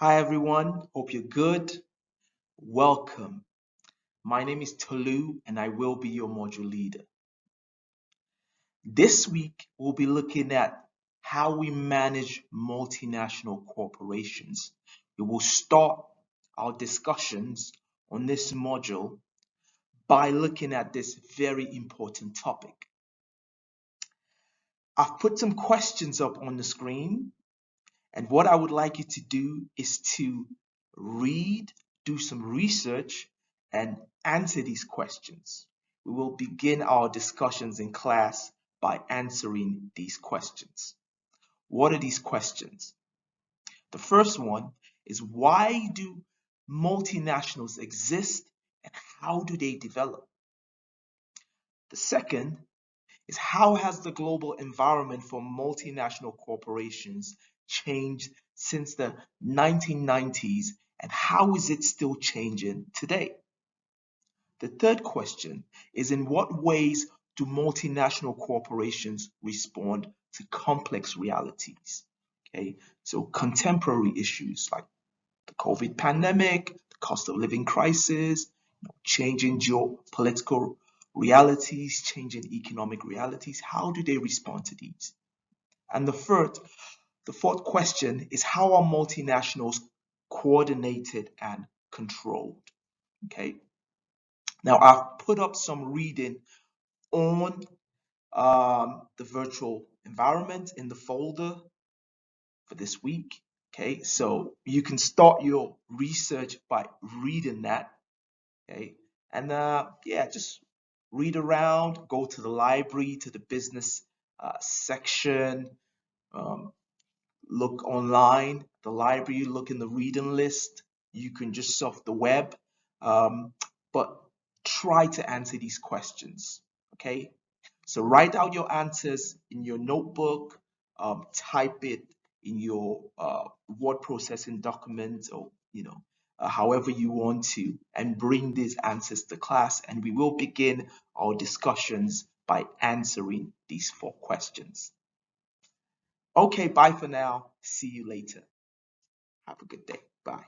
Hi everyone, hope you're good. Welcome. My name is Tolu and I will be your module leader. This week we'll be looking at how we manage multinational corporations. We will start our discussions on this module by looking at this very important topic. I've put some questions up on the screen. And what I would like you to do is to read, do some research, and answer these questions. We will begin our discussions in class by answering these questions. What are these questions? The first one is, why do multinationals exist and how do they develop? The second is, how has the global environment for multinational corporations changed since the 1990s, and how is it still changing today? The third question is, in what ways do multinational corporations respond to complex realities? Okay, so contemporary issues like the COVID pandemic, the cost of living crisis, changing geopolitical realities, changing economic realities. How do they respond to these? And the fourth question is, how are multinationals coordinated and controlled? Okay. Now I've put up some reading on the virtual environment in the folder for this week. Okay, so you can start your research by reading that. Okay, and yeah, just read around, go to the library, to the business section, um, look online, the library, look in the reading list. You can just surf the web, but try to answer these questions. Okay, so write out your answers in your notebook, type it in your word processing document, or however you want to, and bring these answers to class, and we will begin our discussions by answering these four questions. Okay, bye for now. See you later. Have a good day. Bye.